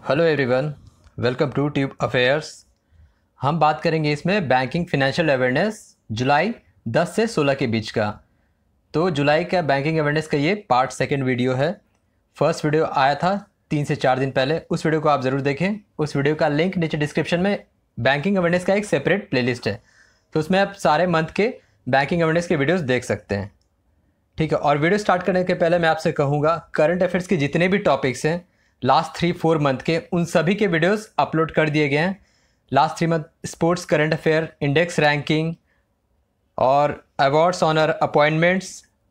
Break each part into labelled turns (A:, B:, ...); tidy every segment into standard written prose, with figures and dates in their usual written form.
A: Hello everyone, welcome to tube affairs. हम बात करेंगे इसमें बैंकिंग फिनेंशियल अवेयरनेस जुलाई 10 से 16 के बीच का। तो जुलाई का बैंकिंग अवेयरनेस का ये पार्ट सेकंड वीडियो है। फर्स्ट वीडियो आया था 3 से 4 दिन पहले, उस वीडियो को आप ज़रूर देखें। उस वीडियो का लिंक नीचे डिस्क्रिप्शन में बैंकिंग अवेयरनेस का एक सेपरेट प्लेलिस्ट है, तो उसमें आप सारे मंथ के बैंकिंग अवेयरनेस के वीडियोज़ देख सकते हैं। ठीक है, और वीडियो स्टार्ट करने के पहले मैं आपसे कहूँगा, करंट अफेयर्स के जितने भी टॉपिक्स हैं लास्ट 3-4 मंथ के, उन सभी के वीडियोस अपलोड कर दिए गए हैं। Last 3 month sports current affair, index ranking और awards, honour, appointments,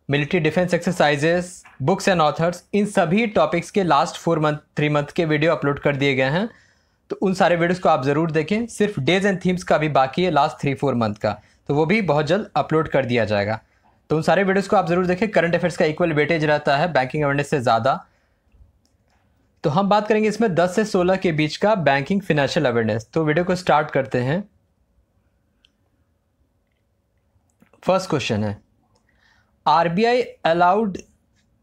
A: military defence exercises, books and authors, इन सभी टॉपिक्स के लास्ट 3 मंथ के वीडियो अपलोड कर दिए गए हैं। तो उन सारे वीडियोस को आप ज़रूर देखें। सिर्फ डेज एंड थीम्स का भी बाकी है लास्ट 3-4 मंथ का, तो वो भी बहुत जल्द अपलोड कर दिया जाएगा। तो उन सारे वीडियोस को आप ज़रूर देखें। करंट अफेयर्स का इक्वल वेटेज रहता है बैंकिंग अवेयरनेस से ज़्यादा। तो हम बात करेंगे इसमें 10 से 16 के बीच का बैंकिंग फिनेंशियल अवेयरनेस। तो वीडियो को स्टार्ट करते हैं। फर्स्ट क्वेश्चन है, RBI allowed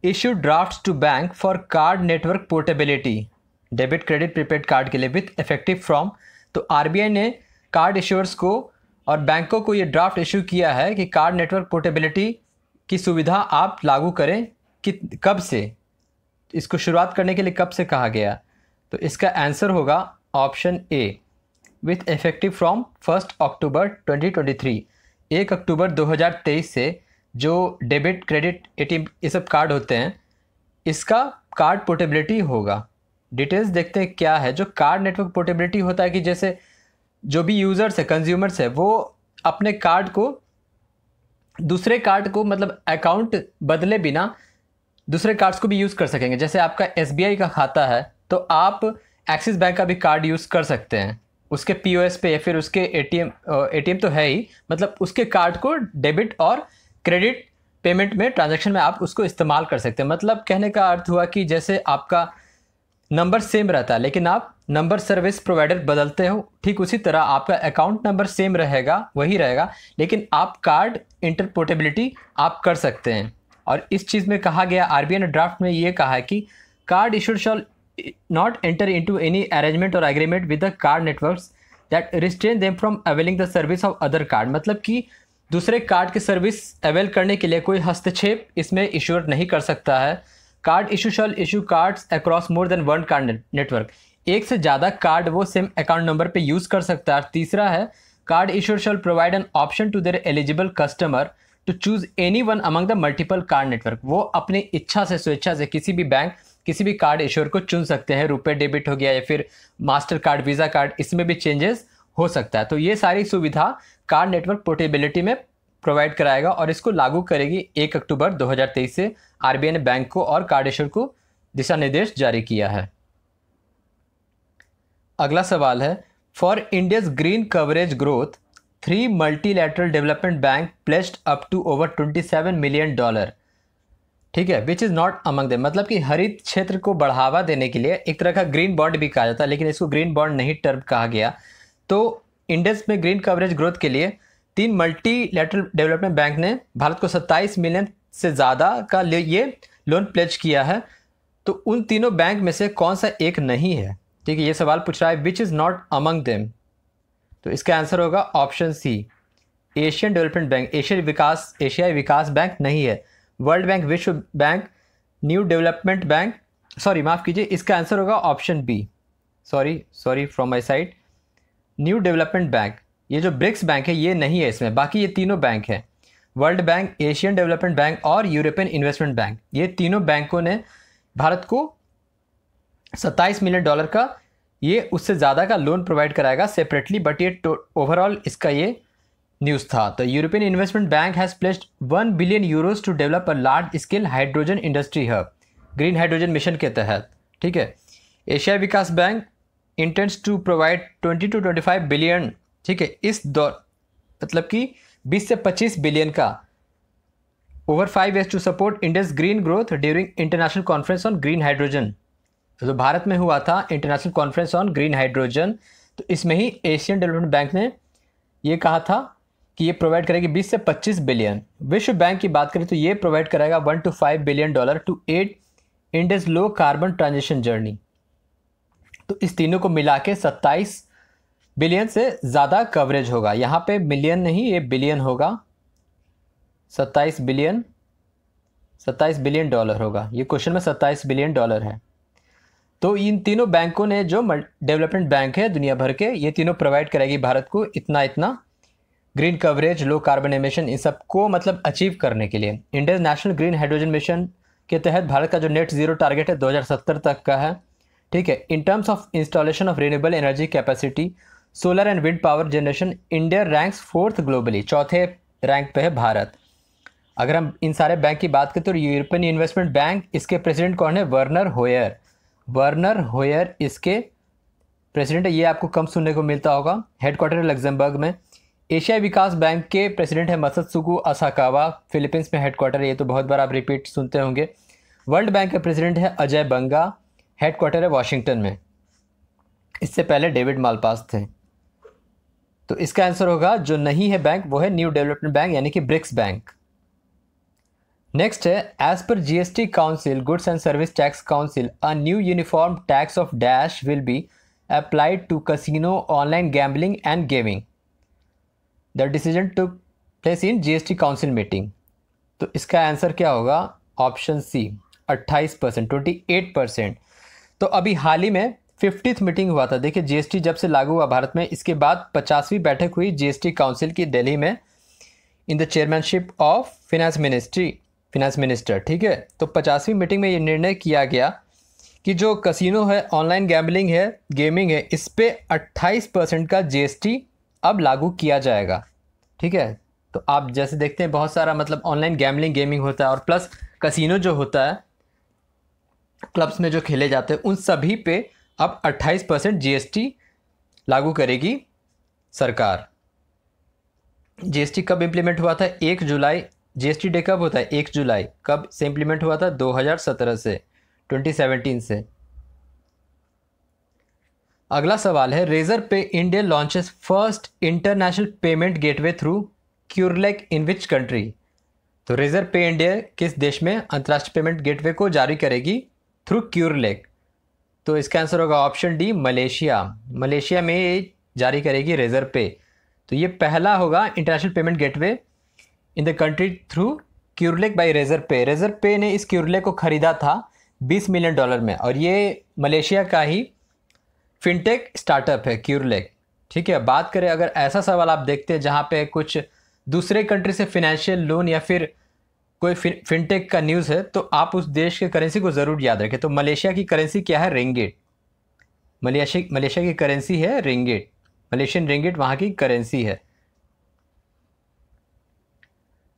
A: issue drafts to bank for card network portability, debit credit prepaid card के लिए विथ इफेक्टिव फ्रॉम। तो आरबीआई ने कार्ड इश्यूअर्स को और बैंकों को ये ड्राफ्ट इशू किया है कि कार्ड नेटवर्क पोर्टेबिलिटी की सुविधा आप लागू करें। कि कब से, इसको शुरुआत करने के लिए कब से कहा गया? तो इसका आंसर होगा option A, with effective from 1 अक्टूबर 2023। 1 अक्टूबर 2023 से जो डेबिट क्रेडिट एटीएम ये सब कार्ड होते हैं, इसका कार्ड पोर्टेबिलिटी होगा। डिटेल्स देखते हैं क्या है। जो कार्ड नेटवर्क पोर्टेबिलिटी होता है कि जैसे जो भी यूज़र्स है, कंज्यूमर्स है, वो अपने कार्ड को दूसरे कार्ड को, मतलब अकाउंट बदले बिना दूसरे कार्ड्स को भी यूज़ कर सकेंगे। जैसे आपका एसबीआई का खाता है तो आप एक्सिस बैंक का भी कार्ड यूज़ कर सकते हैं उसके पीओएस पे, या फिर उसके एटीएम तो है ही, मतलब उसके कार्ड को डेबिट और क्रेडिट पेमेंट में, ट्रांजैक्शन में आप उसको इस्तेमाल कर सकते हैं। मतलब कहने का अर्थ हुआ कि जैसे आपका नंबर सेम रहता है लेकिन आप नंबर सर्विस प्रोवाइडर बदलते हो, ठीक उसी तरह आपका अकाउंट नंबर सेम रहेगा, वही रहेगा, लेकिन आप कार्ड इंटरपोर्टेबिलिटी आप कर सकते हैं। और इस चीज़ में कहा गया, आरबीआई ने ड्राफ्ट में ये कहा है कि card issued shall not enter into any arrangement और agreement with the card networks that restrain them from availing the service of other card. मतलब कि दूसरे कार्ड की सर्विस अवेल करने के लिए कोई हस्तक्षेप इसमें इशूर नहीं कर सकता है। Card issue shall issue cards across more than one card network, एक से ज़्यादा कार्ड वो सेम अकाउंट नंबर पे यूज़ कर सकता है। तीसरा है, card issuer shall provide an option to their eligible customer to choose any one among the multiple card network. वो अपनी इच्छा से, स्वेच्छा से किसी भी बैंक, किसी भी कार्ड इश्योर को चुन सकते हैं। रुपए डेबिट हो गया या फिर मास्टर कार्ड, वीज़ा कार्ड, इसमें भी चेंजेस हो सकता है। तो ये सारी सुविधा कार्ड नेटवर्क पोर्टेबिलिटी में प्रोवाइड कराएगा और इसको लागू करेगी 1 अक्टूबर 2023 से। आरबीआई ने बैंक को और कार्ड इश्योर को दिशा निर्देश जारी किया है। अगला सवाल है, for India's green coverage growth 3 multilateral development bank placed up to over $27 million. ठीक है, which is not among them. मतलब कि हरित क्षेत्र को बढ़ावा देने के लिए एक तरह का ग्रीन बॉन्ड भी कहा जाता है, लेकिन इसको ग्रीन बॉन्ड नहीं टर्म कहा गया। तो इंडेक्स में ग्रीन कवरेज ग्रोथ के लिए 3 मल्टीलैटरल डेवलपमेंट बैंक ने भारत को 27 मिलियन से ज़्यादा का ये लोन प्लेज किया है। तो उन तीनों बैंक में से कौन सा एक नहीं है? ठीक है, ये सवाल पूछ रहा है, which is not among them. तो इसका आंसर होगा option C, Asian development bank. एशियाई विकास बैंक नहीं है। वर्ल्ड बैंक, विश्व bank, new development bank, sorry माफ़ कीजिए, इसका आंसर होगा option B. Sorry from my side, new development bank. ये जो ब्रिक्स बैंक है ये नहीं है इसमें, बाकी ये तीनों बैंक हैं, world bank, Asian development bank और यूरोपियन इन्वेस्टमेंट बैंक। ये तीनों बैंकों ने भारत को $27 मिलियन का, ये उससे ज़्यादा का लोन प्रोवाइड कराएगा सेपरेटली, बट ये ओवरऑल इसका ये न्यूज़ था। तो European investment bank has placed 1 billion euros to develop a large scale hydrogen industry hub, green hydrogen mission के तहत। ठीक है, एशिया विकास bank intends to provide 20 to 25 billion, ठीक है, इस दौर मतलब कि 20 से 25 बिलियन का over 5 years to support India's green growth during international conference on green hydrogen. जो भारत में हुआ था international conference on green hydrogen, तो इसमें ही एशियन डेवलपमेंट बैंक ने ये कहा था कि ये प्रोवाइड करेगी 20 से 25 बिलियन। विश्व बैंक की बात करें तो ये प्रोवाइड कराएगा $1 to $5 billion to aid India's low carbon transition journey. तो इस तीनों को मिला के 27 बिलियन से ज़्यादा कवरेज होगा। यहाँ पे मिलियन नहीं, ये बिलियन होगा। 27 बिलियन डॉलर होगा। ये क्वेश्चन में 27 बिलियन डॉलर है। तो इन तीनों बैंकों ने, जो डेवलपमेंट बैंक है दुनिया भर के, ये तीनों प्रोवाइड करेगी भारत को इतना green coverage, low carbon emission, इन सबको मतलब अचीव करने के लिए। India national green hydrogen mission के तहत भारत का जो नेट ज़ीरो टारगेट है 2070 तक का है। ठीक है। In terms of installation of renewable energy capacity, solar and wind power generation, India ranks 4th globally, चौथे रैंक पे है भारत। अगर हम इन सारे बैंक की बात करें तो यूरोपियन इन्वेस्टमेंट बैंक, इसके प्रेसिडेंट कौन है? वर्नर होयर। वर्नर होयर इसके प्रेसिडेंट है। ये आपको कम सुनने को मिलता होगा। हेडक्वार्टर है लग्जमबर्ग में। एशियाई विकास बैंक के प्रेसिडेंट है मसत्सुगु असाकावा, फिलीपींस में हेडक्वार्टर है। ये तो बहुत बार आप रिपीट सुनते होंगे। वर्ल्ड बैंक के प्रेसिडेंट है अजय बंगा, हेडक्वार्टर है वॉशिंगटन में। इससे पहले डेविड मालपास थे। तो इसका आंसर होगा, जो नहीं है बैंक वो है न्यू डेवलपमेंट बैंक, यानी कि ब्रिक्स बैंक। नेक्स्ट है, as per GST council, goods and service tax council, a new uniform tax of dash will be applied to casino, online gambling and gaming. The decision took place in GST council meeting. तो इसका answer क्या होगा? Option C, 28%, 28%। तो अभी हाल ही में 50th meeting हुआ था। देखिए, जीएसटी जब से लागू हुआ भारत में, इसके बाद 50वीं बैठक हुई जीएसटी काउंसिल की दिल्ली में, in the chairmanship of finance minister. ठीक है। तो 50वीं मीटिंग में ये निर्णय किया गया कि जो कसिनो है, ऑनलाइन गैम्बलिंग है, गेमिंग है, इस पे 28% का जीएसटी अब लागू किया जाएगा। ठीक है। तो आप जैसे देखते हैं बहुत सारा मतलब ऑनलाइन गैम्बलिंग, गेमिंग होता है, और प्लस कसिनो जो होता है, क्लब्स में जो खेले जाते हैं, उन सभी पे अब 28% जीएसटी लागू करेगी सरकार। जीएसटी कब इम्प्लीमेंट हुआ था? 1 जुलाई। जीएसटी डे कब होता है? 1 जुलाई। कब से इम्प्लीमेंट हुआ था? 2017 से, 2017 से। अगला सवाल है, Razorpay India launches first international payment gateway through Curlec in which country? तो रेजर पे इंडिया किस देश में अंतर्राष्ट्रीय पेमेंट गेटवे को जारी करेगी? Through Curlec. तो इसका आंसर होगा ऑप्शन डी, मलेशिया। मलेशिया में ये जारी करेगी रेजर पे। तो ये पहला होगा international payment gateway in the country through Curlec by Razorpay. Razorpay ने इस क्यूरलेक को खरीदा था $20 मिलियन में, और ये मलेशिया का ही फिनटेक स्टार्टअप है क्यूरलेक। ठीक है। बात करें, अगर ऐसा सवाल आप देखते हैं जहाँ पे कुछ दूसरे कंट्री से फिनेंशियल लोन या फिर कोई फिनटेक का न्यूज़ है, तो आप उस देश के करेंसी को ज़रूर याद रखें। तो मलेशिया की करेंसी क्या है? रिंगिट। मलेशिया की करेंसी है रिंगिट। मलेशियन रिंगिट वहाँ की करेंसी है।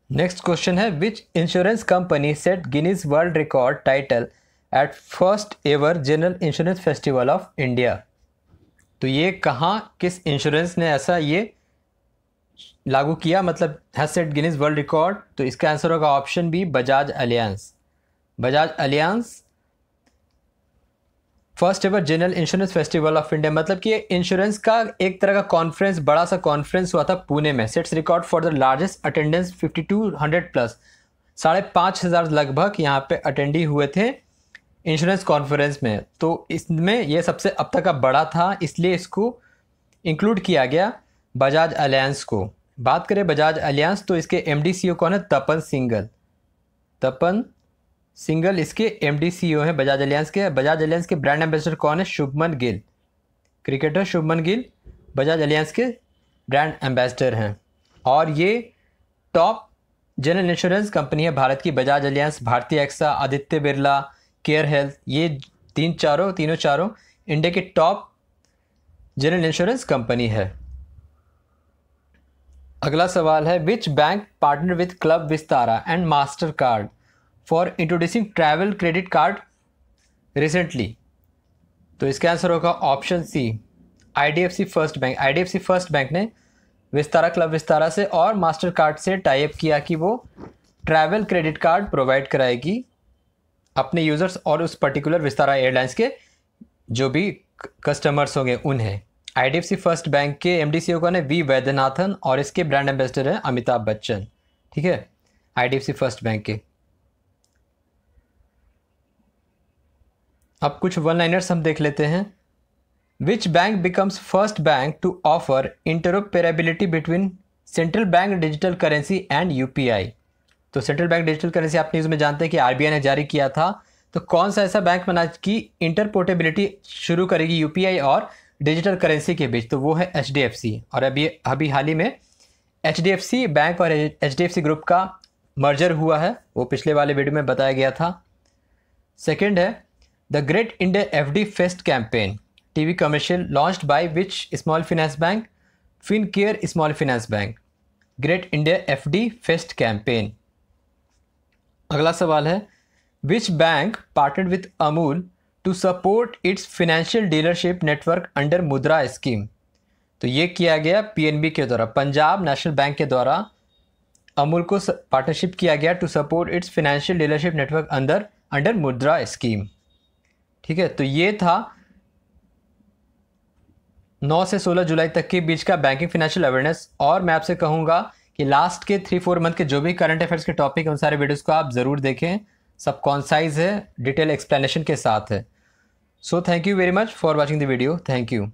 A: नेक्स्ट क्वेश्चन है, which insurance company set Guinness world record title at first ever general insurance festival of India? तो ये कहाँ, किस इंश्योरेंस ने ऐसा ये लागू किया, मतलब has set Guinness world record? तो इसका आंसर होगा option B, Bajaj Allianz. Bajaj Allianz first ever general insurance festival of India, मतलब कि इंश्योरेंस का एक तरह का कॉन्फ्रेंस, बड़ा सा कॉन्फ्रेंस हुआ था पुणे में। Sets record for the largest attendance 5200 plus, 5,500 लगभग यहाँ पे अटेंडी हुए थे इंश्योरेंस कॉन्फ्रेंस में। तो इसमें ये सबसे अब तक का बड़ा था, इसलिए इसको इंक्लूड किया गया बजाज अलियांस को। बात करें बजाज अलियांस, तो इसके एमडी सीईओ कौन है? तपन सिंघल। तपन सिंघल इसके एमडी सीईओ हैं बजाज अलियांस के। बजाज अलियांस के ब्रांड एम्बेसडर कौन है? शुभमन गिल। क्रिकेटर शुभमन गिल बजाज अलियांस के ब्रांड एम्बेसडर हैं। और ये टॉप जनरल इंश्योरेंस कंपनी है भारत की। Bajaj Allianz, Bharti AXA, Aditya Birla, care health, ये तीनों चारों इंडिया के टॉप जनरल इंश्योरेंस कंपनी है। अगला सवाल है, which bank partner with club Vistara and master card for introducing travel credit card recently? तो इसका आंसर होगा option C, IDFC first bank. IDFC first bank ने विस्तारा, क्लब विस्तारा से और मास्टर कार्ड से टाई अप किया कि वो ट्रैवल क्रेडिट कार्ड प्रोवाइड कराएगी अपने यूज़र्स और उस पर्टिकुलर विस्तारा एयरलाइंस के जो भी कस्टमर्स होंगे उन्हें। आईडीएफसी फर्स्ट बैंक के एमडी सीईओ कौन है? वी वैद्यनाथन, और इसके ब्रांड एम्बेसडर हैं अमिताभ बच्चन। ठीक है, आईडीएफसी फर्स्ट बैंक के। अब कुछ वन लाइनर्स हम देख लेते हैं। Which bank becomes first bank to offer interoperability between central bank digital currency and UPI. तो सेंट्रल बैंक डिजिटल करेंसी आप न्यूज़ में जानते हैं कि आरबीआई ने जारी किया था, तो कौन सा ऐसा बैंक बना कि इंटरपोर्टेबिलिटी शुरू करेगी यूपीआई और डिजिटल करेंसी के बीच, तो वो है एचडीएफसी। और अभी हाल ही में एचडीएफसी बैंक और एचडीएफसी ग्रुप का मर्जर हुआ है, वो पिछले वाले वीडियो में बताया गया था। सेकंड है the great India FD fest campaign TV commercial launched by which small finance bank, Fincare small finance bank. Great India FD fest campaign. अगला सवाल है which bank partnered with Amul to support its financial dealership network under Mudra scheme. तो ये किया गया PNB के द्वारा, Punjab national bank के द्वारा अमूल को पार्टनरशिप किया गया to support its financial dealership network under Mudra scheme. ठीक है, तो ये था 9 से 16 जुलाई तक के बीच का बैंकिंग फाइनेंशियल अवेयरनेस। और मैं आपसे कहूँगा कि लास्ट के 3-4 मंथ के जो भी करंट अफेयर्स के टॉपिक हैं उन सारे वीडियोस को आप ज़रूर देखें, सब कॉन्साइज है, डिटेल एक्सप्लेनेशन के साथ है। So thank you very much for watching the video. Thank you.